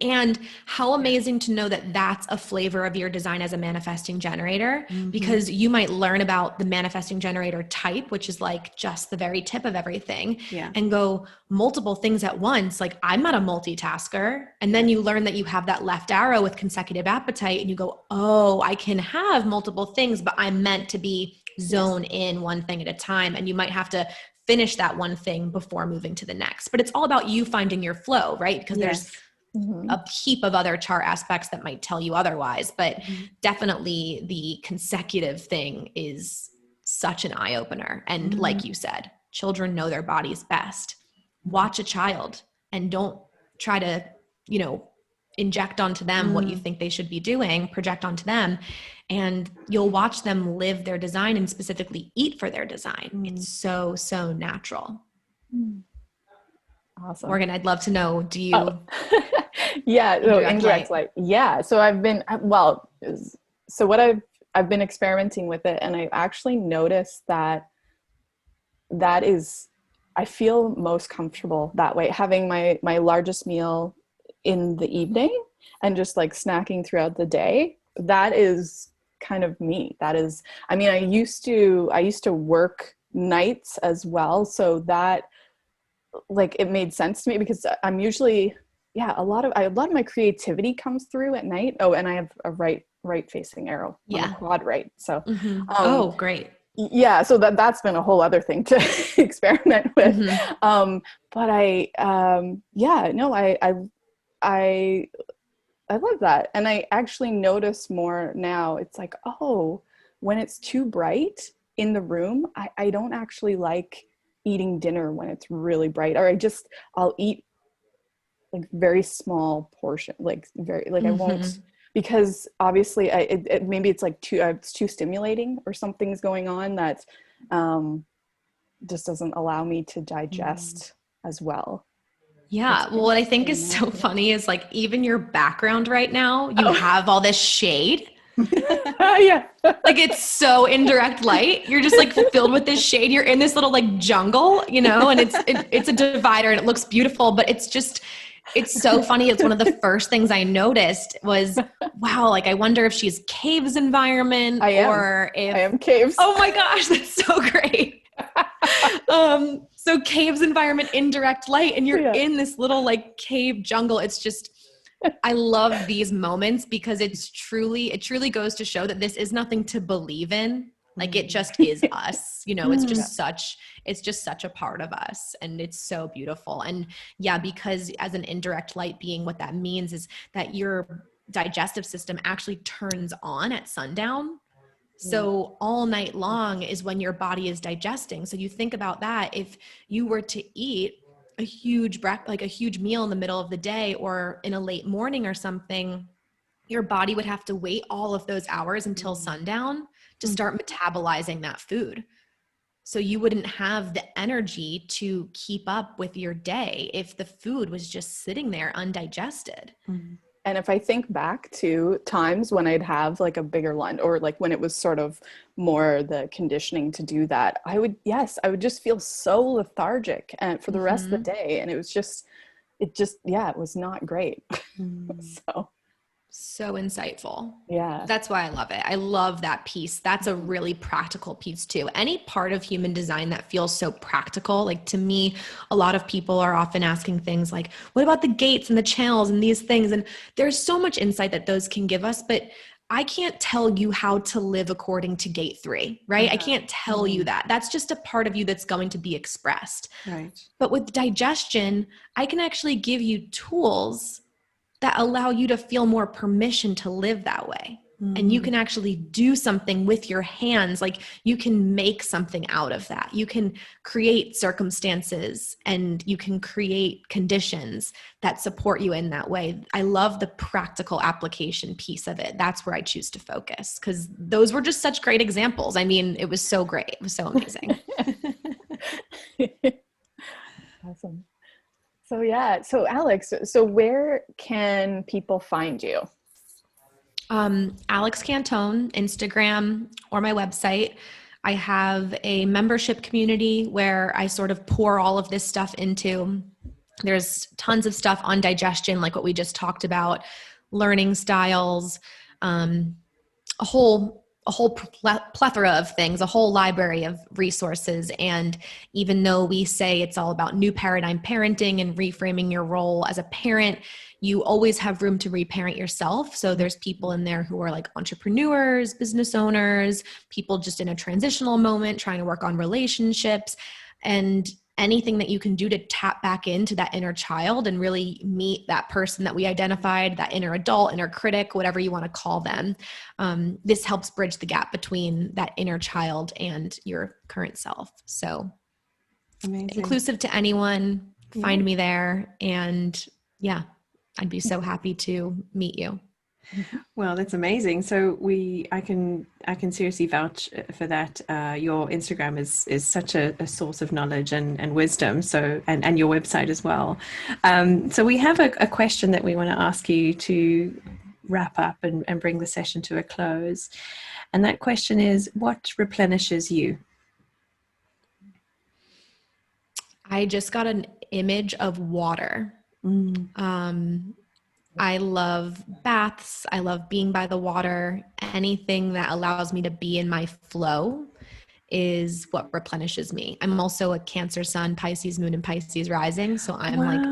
Speaker 3: And how amazing to know that that's a flavor of your design as a manifesting generator, because you might learn about the manifesting generator type, which is like just the very tip of everything, and go multiple things at once. Like I'm not a multitasker. And then you learn that you have that left arrow with consecutive appetite, and you go, oh, I can have multiple things, but I'm meant to be zone in one thing at a time. And you might have to finish that one thing before moving to the next. But it's all about you finding your flow, right? Because there's a heap of other chart aspects that might tell you otherwise, but definitely the consecutive thing is such an eye opener. And like you said, children know their bodies best. Watch a child and don't try to, inject onto them what you think they should be doing, project onto them, and you'll watch them live their design and specifically eat for their design. It's so, so natural.
Speaker 1: Awesome.
Speaker 3: Morgan, I'd love to know, do you...
Speaker 1: indirect light. Yeah. So I've been, so what I've been experimenting with it, and I actually noticed that is, I feel most comfortable that way, having my largest meal in the evening and just like snacking throughout the day. That is kind of me. That is, I mean, I used to work nights as well. So that, like, it made sense to me because I'm usually, a lot of my creativity comes through at night. Oh, and I have a right facing arrow on the quad right. So,
Speaker 3: oh, great.
Speaker 1: Yeah. So that's been a whole other thing to experiment with. But I love that. And I actually notice more now. It's like, oh, when it's too bright in the room, I don't actually like eating dinner when it's really bright, or I'll eat like very small portion, like very, like I won't, because obviously maybe it's like it's too stimulating or something's going on that just doesn't allow me to digest as well.
Speaker 3: Yeah. Well, what I think is so funny is like, even your background right now, you have all this shade. Like it's so indirect light. You're just like filled with this shade. You're in this little like jungle, and it's a divider and it looks beautiful, but it's so funny. It's one of the first things I noticed was, wow, like I wonder if she's caves environment or if
Speaker 1: I am caves.
Speaker 3: Oh my gosh, that's so great. So caves environment, indirect light, and you're in this little like cave jungle. It's just, I love these moments because it truly goes to show that this is nothing to believe in. Like it just is us, it's just such a part of us, and it's so beautiful. And because as an indirect light being, what that means is that your digestive system actually turns on at sundown. So all night long is when your body is digesting. So you think about that. If you were to eat a huge meal in the middle of the day or in a late morning or something, your body would have to wait all of those hours until sundown to start metabolizing that food. So you wouldn't have the energy to keep up with your day if the food was just sitting there undigested.
Speaker 1: And if I think back to times when I'd have like a bigger lunch, or like when it was sort of more the conditioning to do that, I would just feel so lethargic and for the rest of the day. And it was not great.
Speaker 3: So insightful.
Speaker 1: Yeah.
Speaker 3: That's why I love it. I love that piece. That's a really practical piece too. Any part of human design that feels so practical, like to me, a lot of people are often asking things like, what about the gates and the channels and these things? And there's so much insight that those can give us, but I can't tell you how to live according to gate 3, right? I can't tell you that. That's just a part of you that's going to be expressed.
Speaker 2: Right.
Speaker 3: But with digestion, I can actually give you tools that allow you to feel more permission to live that way. And you can actually do something with your hands. Like you can make something out of that. You can create circumstances and you can create conditions that support you in that way. I love the practical application piece of it. That's where I choose to focus, because those were just such great examples. I mean, it was so great. It was so amazing.
Speaker 1: Awesome. So yeah, so Alex, so where can people find you?
Speaker 3: Alex Cantone, Instagram, or my website. I have a membership community where I sort of pour all of this stuff into. There's tons of stuff on digestion, like what we just talked about, learning styles, a whole plethora of things, a whole library of resources. And even though we say it's all about new paradigm parenting and reframing your role as a parent, you always have room to reparent yourself. So there's people in there who are like entrepreneurs, business owners, people just in a transitional moment, trying to work on relationships, and anything that you can do to tap back into that inner child and really meet that person that we identified, that inner adult, inner critic, whatever you want to call them. This helps bridge the gap between that inner child and your current self. So
Speaker 2: Amazing.
Speaker 3: Inclusive to anyone, find me there. And yeah, I'd be so happy to meet you.
Speaker 2: Well, that's amazing. So I can seriously vouch for that. Your Instagram is such a source of knowledge and wisdom. So, and your website as well. So we have a question that we want to ask you to wrap up and bring the session to a close. And that question is, what replenishes you?
Speaker 3: I just got an image of water. I love baths. I love being by the water. Anything that allows me to be in my flow is what replenishes me. I'm also a Cancer sun, Pisces moon, and Pisces rising. So I'm like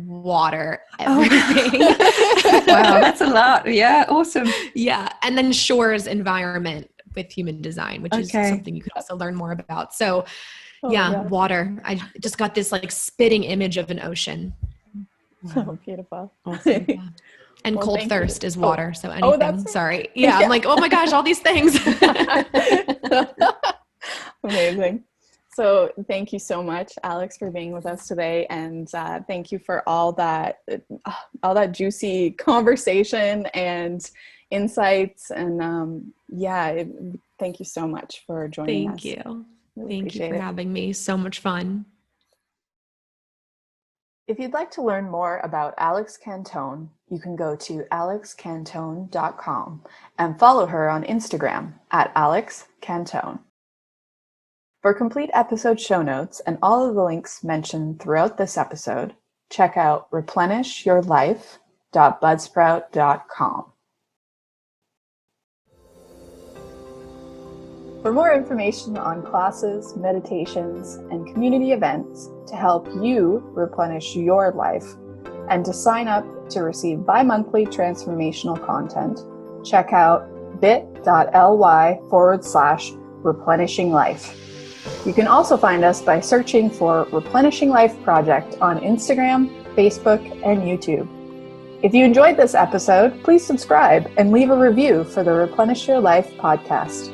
Speaker 3: water, everything.
Speaker 2: Wow, that's a lot. Yeah, awesome.
Speaker 3: Yeah. And then Shore's environment with human design, which is something you could also learn more about. So water. I just got this like spitting image of an ocean.
Speaker 1: Oh, beautiful.
Speaker 2: Awesome.
Speaker 3: Yeah. And cold thirst is water. So
Speaker 1: that's
Speaker 3: anything. Sorry. Yeah, I'm like, oh my gosh, all these things.
Speaker 1: Amazing. So thank you so much, Alex, for being with us today. And thank you for all that juicy conversation and insights. And thank you so much for joining us.
Speaker 3: Thank you.
Speaker 1: Really
Speaker 3: Thank you for having me. So much fun.
Speaker 1: If you'd like to learn more about Alex Cantone, you can go to alexcantone.com and follow her on Instagram at Alex Cantone. For complete episode show notes and all of the links mentioned throughout this episode, check out replenishyourlife.budsprout.com. For more information on classes, meditations, and community events to help you replenish your life, and to sign up to receive bi-monthly transformational content, check out bit.ly/replenishing life. You can also find us by searching for Replenishing Life Project on Instagram, Facebook, and YouTube. If you enjoyed this episode, please subscribe and leave a review for the Replenish Your Life podcast.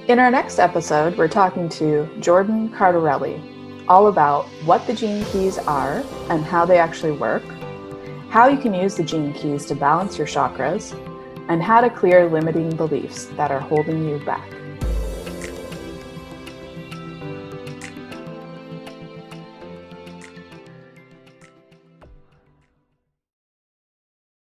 Speaker 1: In our next episode, we're talking to Jordan Cardarelli all about what the gene keys are and how they actually work, how you can use the gene keys to balance your chakras, and how to clear limiting beliefs that are holding you back.